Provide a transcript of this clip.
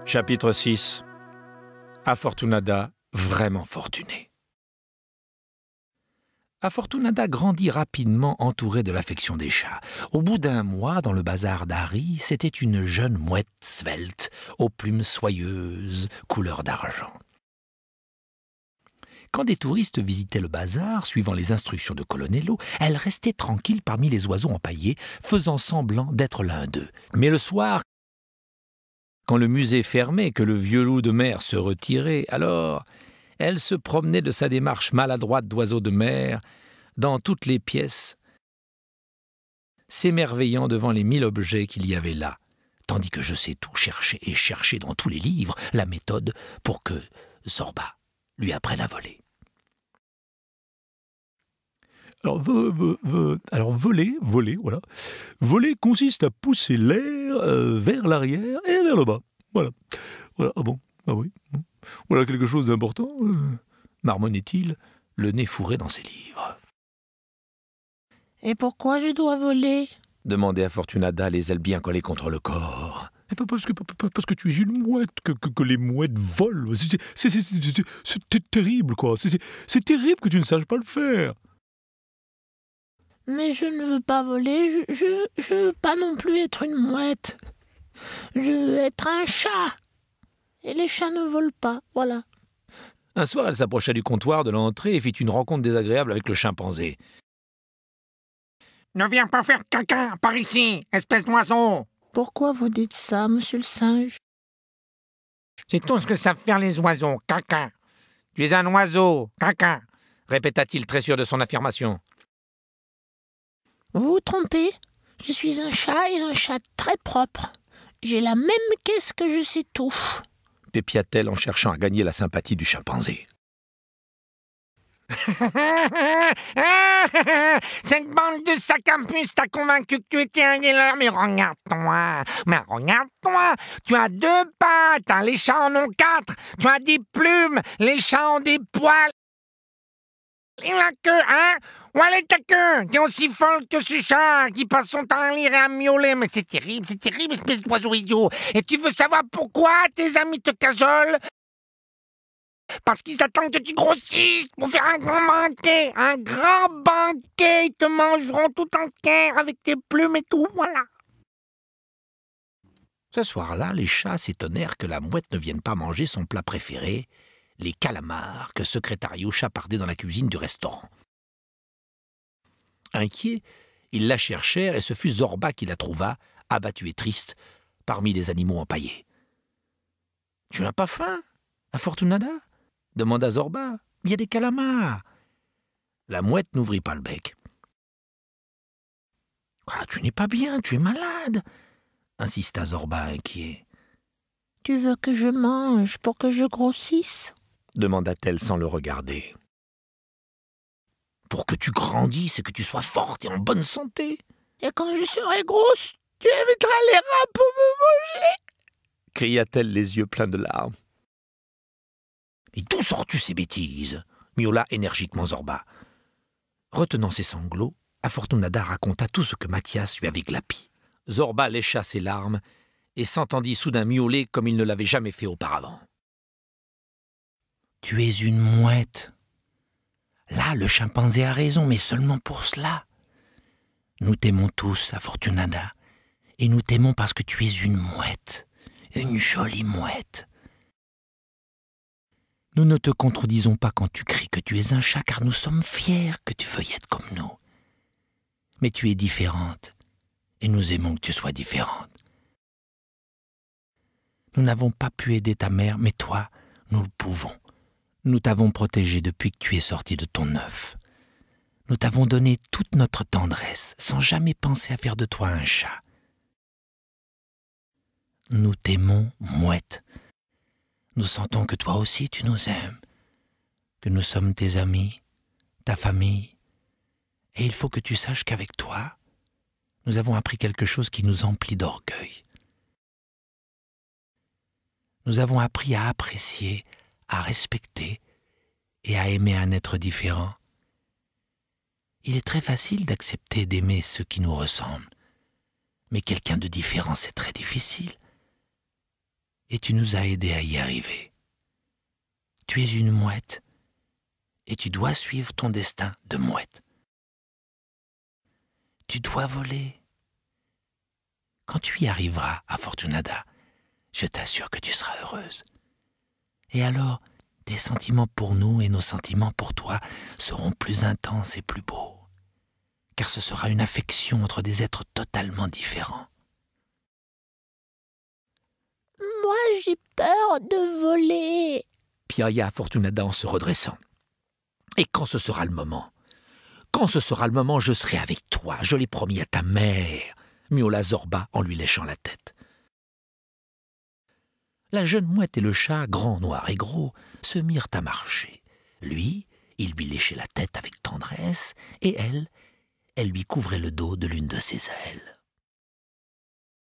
Chapitre 6. Afortunada, vraiment fortunée. Afortunada grandit rapidement entourée de l'affection des chats. Au bout d'un mois, dans le bazar d'Harry, c'était une jeune mouette svelte, aux plumes soyeuses, couleur d'argent. Quand des touristes visitaient le bazar, suivant les instructions de Colonello, elle restait tranquille parmi les oiseaux empaillés, faisant semblant d'être l'un d'eux. Mais le soir, quand le musée fermait, que le vieux loup de mer se retirait, alors elle se promenait de sa démarche maladroite d'oiseau de mer dans toutes les pièces, s'émerveillant devant les 1000 objets qu'il y avait là, tandis que Je sais tout cherchait dans tous les livres la méthode pour que Zorba lui apprenne à voler. Alors, voler, voilà. Voler consiste à pousser l'air vers l'arrière et vers le bas. Voilà. Ah bon? Ah oui. Voilà quelque chose d'important, marmonnait-il, le nez fourré dans ses livres. Et pourquoi je dois voler? Demandait Afortunada, les ailes bien collées contre le corps. Parce que tu es une mouette, que les mouettes volent. C'est terrible, quoi. C'est terrible que tu ne saches pas le faire. Mais je ne veux pas voler, je veux pas non plus être une mouette. Je veux être un chat. Et les chats ne volent pas, voilà. Un soir, elle s'approcha du comptoir de l'entrée et fit une rencontre désagréable avec le chimpanzé. « Ne viens pas faire caca par ici, espèce d'oiseau !» Pourquoi vous dites ça, monsieur le singe? C'est tout ce que savent faire les oiseaux, caca. Tu es un oiseau, caca, répéta-t-il très sûr de son affirmation. Vous vous trompez, je suis un chat et un chat très propre. J'ai la même caisse que Je sais tout. Pépia-t-elle en cherchant à gagner la sympathie du chimpanzé. Cette bande de sacs à puce t'a convaincu que tu étais un gueuleur, mais regarde-toi, tu as 2 pattes, hein, les chats en ont 4, tu as des plumes, les chats ont des poils. Et la queue, hein? Où elle est ta queue? T'es aussi folle que ce chat qui passe son temps à lire et à miauler. Mais c'est terrible, espèce d'oiseau idiot. Et tu veux savoir pourquoi tes amis te cajolent? Parce qu'ils attendent que tu grossisses pour faire un grand banquet. Un grand banquet. Ils te mangeront tout entier avec tes plumes et tout, voilà. Ce soir-là, les chats s'étonnèrent que la mouette ne vienne pas manger son plat préféré, les calamars que Secrétario chapardait dans la cuisine du restaurant. Inquiets, ils la cherchèrent et ce fut Zorba qui la trouva, abattue et triste, parmi les animaux empaillés. « Tu n'as pas faim, Afortunada ?» demanda Zorba. « Il y a des calamars. » La mouette n'ouvrit pas le bec. « Ah, tu n'es pas bien, tu es malade !» insista Zorba inquiet. « Tu veux que je mange pour que je grossisse ?» demanda-t-elle sans le regarder. « Pour que tu grandisses et que tu sois forte et en bonne santé. »« Et quand je serai grosse, tu éviteras les rats pour me manger !» cria-t-elle les yeux pleins de larmes. « Et d'où sors-tu ces bêtises ?» miaula énergiquement Zorba. Retenant ses sanglots, Afortunada raconta tout ce que Mathias lui avait glapi. Zorba lécha ses larmes et s'entendit soudain miauler comme il ne l'avait jamais fait auparavant. « Tu es une mouette. Là, le chimpanzé a raison, mais seulement pour cela. Nous t'aimons tous, Afortunada, et nous t'aimons parce que tu es une mouette, une jolie mouette. Nous ne te contredisons pas quand tu cries que tu es un chat, car nous sommes fiers que tu veuilles être comme nous. Mais tu es différente, et nous aimons que tu sois différente. Nous n'avons pas pu aider ta mère, mais toi, nous le pouvons. Nous t'avons protégé depuis que tu es sorti de ton œuf. Nous t'avons donné toute notre tendresse, sans jamais penser à faire de toi un chat. Nous t'aimons, mouette. Nous sentons que toi aussi tu nous aimes, que nous sommes tes amis, ta famille. Et il faut que tu saches qu'avec toi, nous avons appris quelque chose qui nous emplit d'orgueil. Nous avons appris à apprécier, à respecter et à aimer un être différent. Il est très facile d'accepter d'aimer ceux qui nous ressemblent, mais quelqu'un de différent, c'est très difficile. et tu nous as aidés à y arriver. Tu es une mouette et tu dois suivre ton destin de mouette. Tu dois voler. Quand tu y arriveras à Fortunada, je t'assure que tu seras heureuse. Et alors, tes sentiments pour nous et nos sentiments pour toi seront plus intenses et plus beaux, car ce sera une affection entre des êtres totalement différents. Moi, j'ai peur de voler. Piailla Fortunada en se redressant. Et quand ce sera le moment, je serai avec toi, je l'ai promis à ta mère, miaula Zorba en lui léchant la tête. La jeune mouette et le chat, grand, noir et gros, se mirent à marcher. Lui, il lui léchait la tête avec tendresse, et elle lui couvrait le dos de l'une de ses ailes.